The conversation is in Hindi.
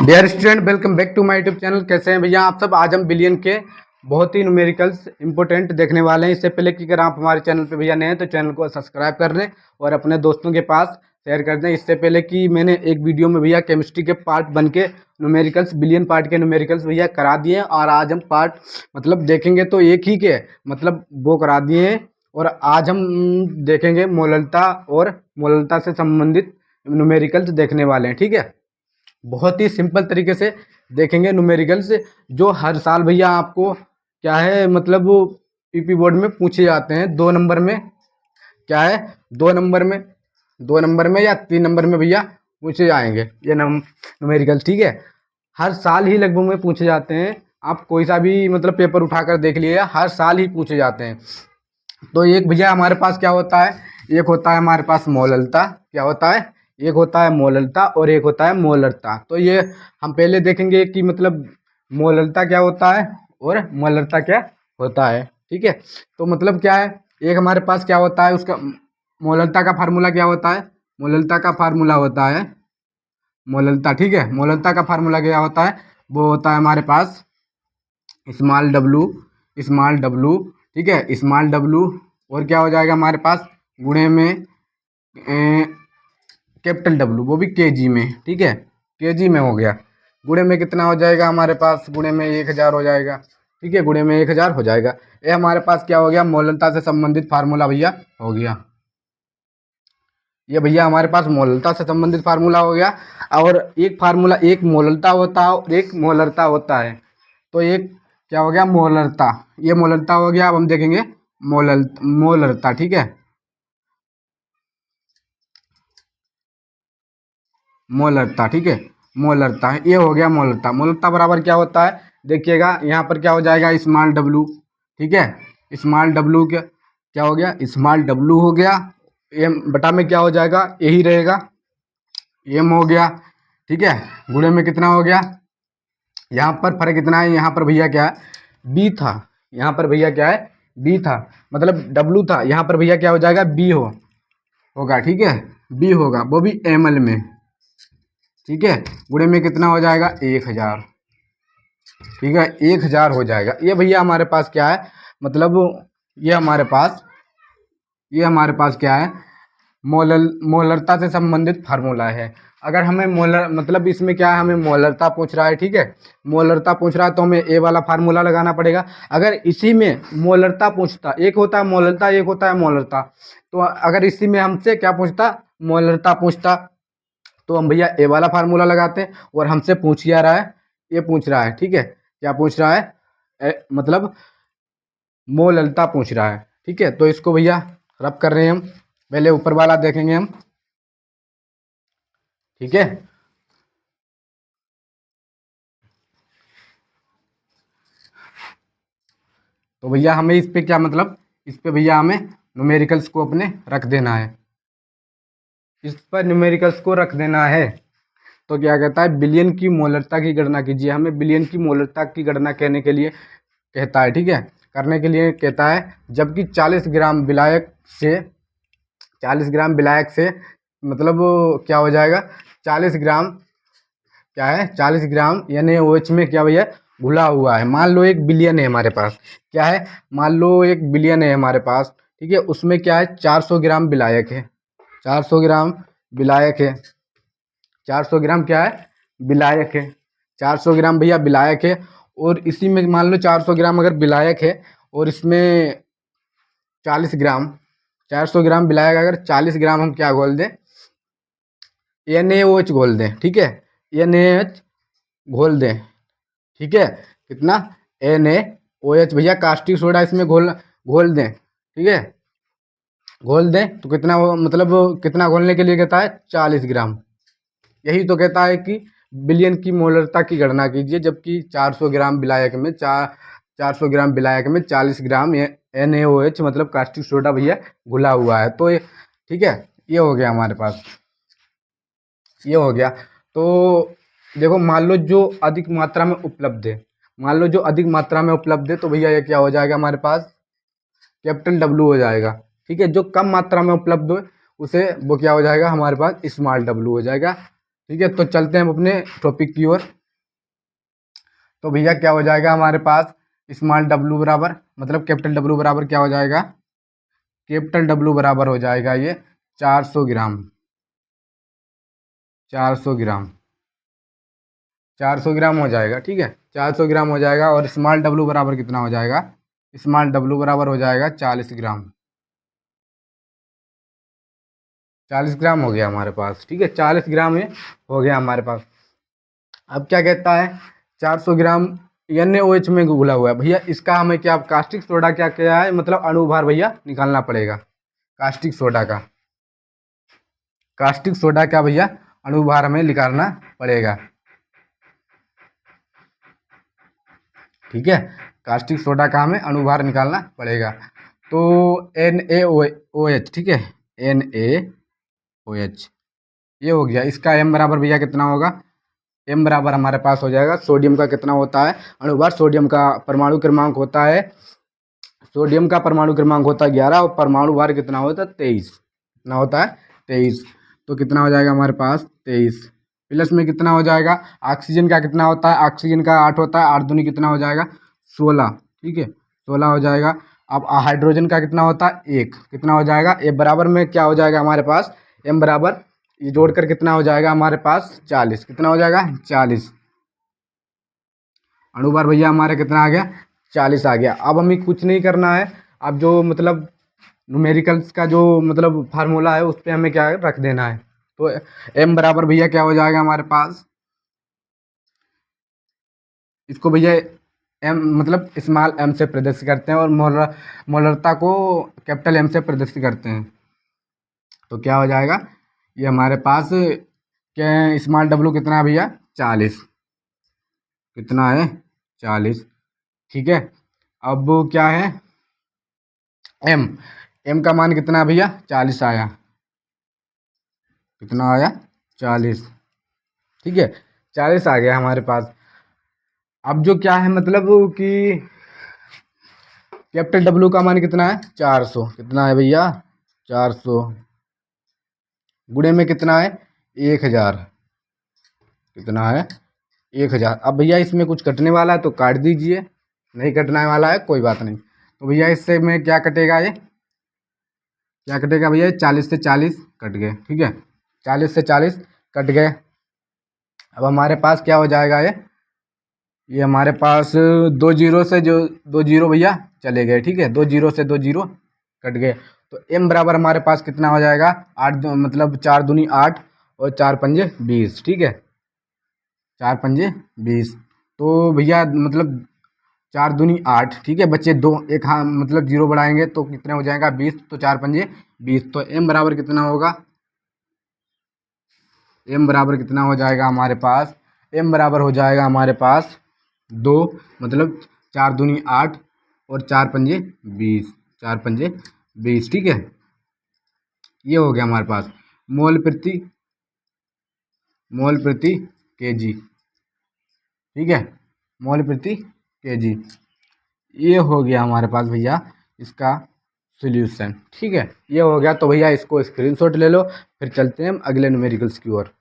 Dear student, welcome back to my YouTube channel. कैसे हैं भैया आप सब। आज हम बिलियन के बहुत ही न्यूमेरिकल्स इंपॉर्टेंट देखने वाले हैं। इससे पहले कि अगर आप हमारे चैनल पे भैया नए हैं तो चैनल को सब्सक्राइब कर दें और अपने दोस्तों के पास शेयर कर दें। इससे पहले कि मैंने एक वीडियो में भैया केमिस्ट्री के पार्ट बन के न्यूमेरिकल्स, बिलियन पार्ट के न्यूमेरिकल्स भैया करा दिए हैं, और आज हम पार्ट मतलब देखेंगे तो एक ही के मतलब वो करा दिए हैं। और आज हम देखेंगे मोललता और मोललता से संबंधित न्यूमेरिकल्स देखने वाले हैं। ठीक है, बहुत ही सिंपल तरीके से देखेंगे न्यूमेरिकल्स, जो हर साल भैया आपको क्या है मतलब पीपी बोर्ड में पूछे जाते हैं। 2 नंबर में क्या है, 2 नंबर में या 3 नंबर में भैया पूछे जाएंगे ये न्यूमेरिकल्स। ठीक है, हर साल ही लगभग में पूछे जाते हैं। आप कोई सा भी मतलब पेपर उठाकर देख लिए, हर साल ही पूछे जाते हैं। तो एक भैया हमारे पास क्या होता है, एक होता है हमारे पास मोललता। क्या होता है, एक होता है मोललता और एक होता है मोलरता। तो ये हम पहले देखेंगे कि मतलब मोललता क्या होता है और मोलरता क्या होता है। ठीक है, तो मतलब क्या है, एक हमारे पास क्या होता है, उसका मोललता का फार्मूला क्या होता है, मोललता का फार्मूला होता है मोललता। ठीक है, मोललता का फार्मूला क्या होता है, वो होता है हमारे पास स्मॉल डब्लू, स्मॉल डब्लू। ठीक है, स्मॉल डब्लू और क्या हो जाएगा हमारे पास गुणे में कैपिटल डब्लू, वो भी केजी में। ठीक है, केजी में हो गया। गुणे में कितना हो जाएगा हमारे पास, गुणे में 1000 हो जाएगा। ठीक है, गुणे में 1000 हो जाएगा। ये हमारे पास क्या हो गया, मोललता से संबंधित फार्मूला भैया हो गया। ये भैया हमारे पास मोललता से संबंधित फार्मूला हो गया। और एक फार्मूला, एक मोललता होता है और एक मोलरता होता है। तो एक क्या हो गया, मोलरता। ये मोलरता हो गया। अब हम देखेंगे मोलरता। ठीक है, मोलरता। ठीक है, मोलरता है, ये हो गया मोलरता। मोलरता बराबर क्या होता है, देखिएगा यहाँ पर क्या हो जाएगा, स्मॉल डब्लू। ठीक है, स्मॉल डब्लू क्या हो गया, स्मॉल डब्लू हो गया। एम बटा में क्या हो जाएगा, यही रहेगा, एम हो गया। ठीक है, गुणे में कितना हो गया, यहाँ पर फर्क कितना है, यहाँ पर भैया क्या है, बी था। यहाँ पर भैया क्या है, बी था, मतलब डब्लू था। यहाँ पर भैया क्या हो जाएगा, बी होगा। ठीक है, बी होगा, वो भी एम एल में। ठीक है, गुणे में कितना हो जाएगा, 1000। ठीक है, 1000 हो जाएगा। ये भैया हमारे पास क्या है, मतलब ये हमारे पास क्या है, मोलरता से संबंधित फार्मूला है। अगर हमें मोलर मतलब इसमें क्या है, हमें मोलरता पूछ रहा है। ठीक है, मोलरता पूछ रहा है तो हमें ए वाला फार्मूला लगाना पड़ेगा। अगर इसी में मोलरता पूछता, एक होता है मोलरता, एक होता है मोलरता, तो अगर इसी में हमसे क्या पूछता, मोलरता पूछता, तो हम भैया ए वाला फार्मूला लगाते हैं। और हमसे पूछ क्या रहा है, ये पूछ रहा है। ठीक है, क्या पूछ रहा है, मतलब मोललता पूछ रहा है। ठीक है, तो इसको भैया रब कर रहे हैं हम, पहले ऊपर वाला देखेंगे हम। ठीक है, तो भैया हमें इस पे क्या मतलब, इस पे भैया हमें न्यूमेरिकल्स को अपने रख देना है, इस पर न्यूमेरिकल्स को रख देना है। तो क्या कहता है, बिलियन की मोलरता की गणना कीजिए। हमें बिलियन की मोलरता की गणना करने के लिए कहता है। ठीक है, करने के लिए कहता है, जबकि 40 ग्राम विलायक से 40 ग्राम विलायक से मतलब क्या हो जाएगा, 40 ग्राम क्या है, 40 ग्राम यानी OH में क्या भैया घुला हुआ है। मान लो 1 बिलियन है हमारे पास, क्या है, मान लो 1 बिलियन है हमारे पास। ठीक है, उसमें क्या है, 400 ग्राम विलायक है, 400 ग्राम विलायक है, 400 ग्राम क्या है, विलायक है, 400 ग्राम भैया विलायक है। और इसी में मान लो 400 ग्राम अगर विलायक है और इसमें 40 ग्राम, 400 ग्राम विलायक अगर 40 ग्राम हम क्या घोल दें, NaOH घोल दें। ठीक है, NaOH घोल दें। ठीक है, कितना, NaOH भैया कास्टिक सोडा इसमें घोल घोल दें। ठीक है, घोल दें तो कितना मतलब कितना घोलने के लिए कहता है, 40 ग्राम। यही तो कहता है कि बिलियन की मोलरता की गणना कीजिए, जबकि 400 ग्राम विलायक में 400 ग्राम विलायक में 40 ग्राम NaOH मतलब कास्टिक सोडा भैया घुला हुआ है। तो ठीक है, ये हो गया हमारे पास, ये हो गया। तो देखो, मान लो जो अधिक मात्रा में उपलब्ध है, मान लो जो अधिक मात्रा में उपलब्ध है, तो भैया ये क्या हो जाएगा हमारे पास, कैपिटल डब्लू हो जाएगा। ठीक है, जो कम मात्रा में उपलब्ध हो उसे वो क्या हो जाएगा हमारे पास, स्मॉल डब्लू हो जाएगा। ठीक है, तो चलते हैं हम अपने टॉपिक की ओर। तो भैया क्या हो जाएगा हमारे पास, स्मॉल डब्लू बराबर मतलब कैपिटल डब्लू बराबर क्या हो जाएगा, कैपिटल डब्लू बराबर हो जाएगा ये 400 ग्राम, 400 ग्राम, 400 ग्राम हो जाएगा। ठीक है, 400 ग्राम हो जाएगा। और स्मॉल डब्लू बराबर कितना हो जाएगा, स्मॉल डब्लू बराबर हो जाएगा 40 ग्राम, 40 ग्राम हो गया हमारे पास। ठीक है, 40 ग्राम ये हो गया हमारे पास। अब क्या कहता है, 400 ग्राम NaOH में घुला हुआ है भैया, इसका हमें क्या कास्टिक सोडा क्या क्या है मतलब अणुभार भैया निकालना पड़ेगा। कास्टिक सोडा का, कास्टिक सोडा का भैया अणुभार हमें निकालना पड़ेगा। ठीक है, कास्टिक सोडा का हमें अणुभार निकालना पड़ेगा। तो NaOH, ठीक है, NaOH ये हो गया। इसका M बराबर भैया कितना होगा, M बराबर हमारे पास हो जाएगा, सोडियम का कितना होता है अणुभार, सोडियम का परमाणु क्रमांक होता है, सोडियम का परमाणु क्रमांक होता है 11 और परमाणु भार कितना होता है 23, कितना होता है 23। तो कितना हो जाएगा हमारे पास 23, प्लस में कितना हो जाएगा, ऑक्सीजन का कितना होता है, ऑक्सीजन का 8 होता है, 8 दूनी कितना हो जाएगा 16। ठीक है, 16 हो जाएगा। अब हाइड्रोजन का कितना होता है 1, कितना हो जाएगा, ए बराबर में क्या हो जाएगा हमारे पास, M बराबर ये जोड़कर कितना हो जाएगा हमारे पास 40, कितना हो जाएगा 40। अणुभार भैया हमारे कितना आ गया 40 आ गया। अब हमें कुछ नहीं करना है, अब जो मतलब न्यूमेरिकल्स का जो मतलब फार्मूला है उस पर हमें क्या रख देना है। तो M बराबर भैया क्या हो जाएगा हमारे पास, इसको भैया M मतलब स्मॉल m से प्रदर्शित करते हैं और मोलरता को कैपिटल M से प्रदर्शित करते हैं। तो क्या हो जाएगा, ये हमारे पास क्या स्मॉल W कितना है भैया 40, कितना है 40। ठीक है, अब क्या है M, M का मान कितना है भैया 40 आया, कितना आया 40। ठीक है, 40 आ गया हमारे पास। अब जो क्या है मतलब कि कैपिटल W का मान कितना है 400, कितना है भैया 400, गुणे में कितना है 1000, कितना है 1000। अब भैया इसमें कुछ कटने वाला है तो काट दीजिए, नहीं कटने वाला है कोई बात नहीं। तो भैया इससे में क्या कटेगा, ये क्या कटेगा भैया 40 से 40 कट गए। ठीक है, 40 से 40 कट गए। अब हमारे पास क्या हो जाएगा, ये हमारे पास 2 जीरो से जो 2 जीरो भैया चले गए। ठीक है, 2 जीरो से 2 जीरो कट गए। तो M बराबर हमारे पास कितना हो जाएगा 8 मतलब 4 दूनी 8 और 4 पंजे 20। ठीक है, 4 पंजे 20। तो भैया मतलब 4 दूनी 8, ठीक है, बच्चे 2 एक हाँ मतलब जीरो बढ़ाएंगे तो कितने हो जाएगा 20, तो 4 पंजे 20। तो M बराबर कितना होगा, M बराबर कितना हो जाएगा हमारे पास, M बराबर हो जाएगा हमारे पास 2 मतलब 4 दूनी 8 और 4 पंजे 20, 4 पंजे 20। ठीक है, ये हो गया हमारे पास मोल प्रति केजी। ठीक है, मोल प्रति केजी, ये हो गया हमारे पास भैया इसका सॉल्यूशन। ठीक है, ये हो गया। तो भैया इसको स्क्रीनशॉट ले लो, फिर चलते हैं हम अगले न्यूमेरिकल्स की ओर।